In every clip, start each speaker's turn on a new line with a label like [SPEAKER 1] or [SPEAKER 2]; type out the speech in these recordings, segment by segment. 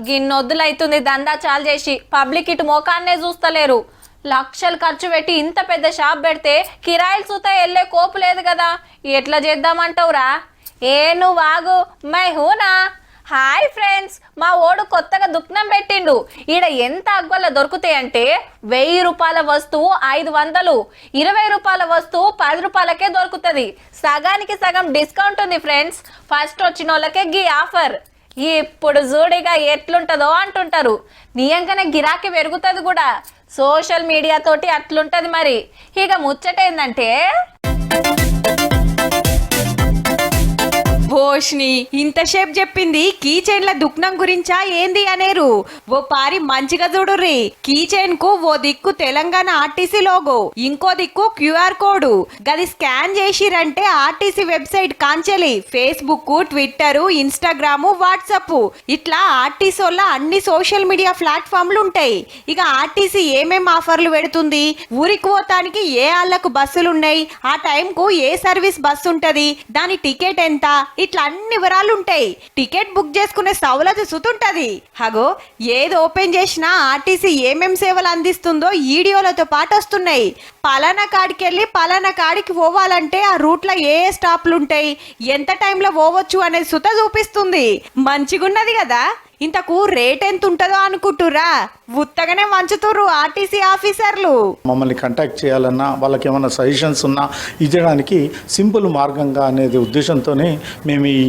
[SPEAKER 1] గిన్నొద్దులైతుంది దందా చాలు చేసి పబ్లిక్ ఇటు మోకాన్నే చూస్తలేరు. లక్షలు ఖర్చు పెట్టి ఇంత పెద్ద షాప్ పెడితే కిరాయిలు సూత వెళ్ళే కోపు లేదు కదా, ఎట్లా చేద్దామంటావురా? నువ్వు ఆగు, మై హూనా. హాయ్ ఫ్రెండ్స్, మా ఓడు కొత్తగా దుకాణం పెట్టిండు. ఈడ ఎంత అగ్వల దొరుకుతాయంటే 1000 రూపాయల వస్తువు 500, 20 రూపాయల వస్తువు 10 రూపాయలకే దొరుకుతుంది. సగానికి సగం డిస్కౌంట్ ఉంది ఫ్రెండ్స్. ఫస్ట్ వచ్చిన వాళ్ళకే గీ ఆఫర్. ఇప్పుడు జోడిగా ఎట్లుంటదో అంటుంటారు. నియంగానే గిరాకీ పెరుగుతుంది కూడా. సోషల్ మీడియా తోటి అట్లుంటది మరి. ఇక ముచ్చట ఏందంటే
[SPEAKER 2] భోష్ని ఇంతసేపు చెప్పింది కీ చైన్ల దుకాణం గురించా ఏంది అనేరు. ఓ పారి మంచిగా చూడుర్రి. కీ చైన్ కు ఓ దిక్కు తెలంగాణ ఆర్టీసీ లోగో, ఇంకో దిక్కు క్యూఆర్ కోడ్. గది స్కాన్ చేసిరంటే ఆర్టీసీ వెబ్సైట్ కాంచెలి ఫేస్బుక్, ట్విట్టర్, ఇన్స్టాగ్రామ్, వాట్సాప్ ఇట్లా ఆర్టీసీ వల్ల అన్ని సోషల్ మీడియా ప్లాట్ఫామ్లు ఉంటాయి. ఇక ఆర్టీసీ ఏమేం ఆఫర్లు పెడుతుంది, ఊరికి పోతానికి ఏ ఆళ్లకు బస్సులున్నాయి, ఆ టైంకు ఏ సర్వీస్ బస్సు ఉంటది, దాని టికెట్ ఎంత, ఇట్లా అన్ని వివరాలు ఉంటాయి. టికెట్ బుక్ చేసుకునే సౌలభ్యం సుతుంటది. హగో ఏది ఓపెన్ చేసినా ఆర్టీసీ ఏమేం సేవలు అందిస్తుందో వీడియోలతో పాటు వస్తున్నాయి. పలానా కాడికి వెళ్ళి పలానా కాడికి పోవాలంటే ఆ రూట్లో ఏ స్టాప్లు ఉంటాయి, ఎంత టైంలో పోవచ్చు అనేది సుత చూపిస్తుంది. మంచిగున్నది కదా. ఇంతకు రేట్ ఎంత ఉంటుందో అనుకుంటురా? ఉత్తగానే వంచుతుర్రు ఆర్టీసీ ఆఫీసర్లు.
[SPEAKER 3] మమ్మల్ని కాంటాక్ట్ చేయాలన్నా, వాళ్ళకి ఏమైనా సజెషన్స్ ఉన్నా ఇచ్చడానికి సింపుల్ మార్గంగా అనేది ఉద్దేశంతోనే మేము ఈ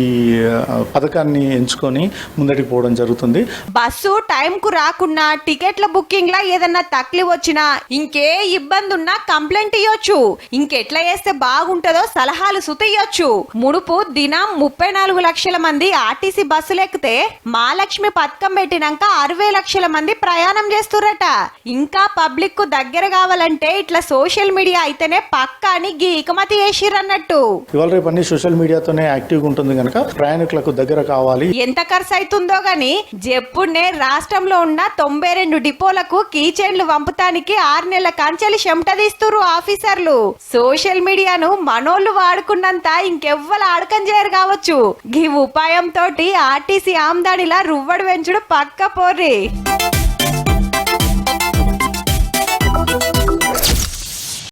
[SPEAKER 3] పథకాన్ని ఎంచుకొని ముందటికి పోవడం జరుగుతుంది.
[SPEAKER 2] బస్సు టైంకు రాకున్నా, టికెట్ల బుకింగ్ లా ఏదన్నా తక్లీఫ్ వచ్చినా, ఇంకే ఇబ్బంది ఉన్నా కంప్లైంట్ ఇవ్వచ్చు. ఇంకెట్లా చేస్తే బాగుంటుందో సలహాలు సుతయ్యొచ్చు. ముడుపు దినం 34 లక్షల మంది ఆర్టీసీ బస్సులు ఎక్కితే మహాలక్ష్మి పథకం పెట్టినాక 60 లక్షల మంది ప్రయాణం చేస్తురట. ఇంకా పబ్లిక్ కు దగ్గర కావాలంటే ఇట్లా సోషల్ మీడియా అయితేనే పక్కా అని గీకమతి చేసిరన్నట్టు.
[SPEAKER 3] ఇవాళ రేపు అన్ని సోషల్ మీడియాతోనే యాక్టివ్గా ఉంటుంది కనుక ప్రయాణికులకు దగ్గర కావాలి.
[SPEAKER 2] ఎంత ఖర్చు అవుతుందో గాని జెప్పుడే రాష్ట్రంలో ఉన్న 92 డిపోలకు కీ చైన్లు పంపుతానికి 6 నెలల కంచెలి చెమట తీస్తురు ఆఫీసర్లు. సోషల్ మీడియాను మనోళ్ళు వాడుకున్నంత ఇంకెవ్వరు ఆడకం చేయరు కావచ్చు. ఈ ఉపాయం తోటి ఆర్టీసీ ఆమ్దానిలా రువ్వడు వెంచుడు పక్క పోర్రి.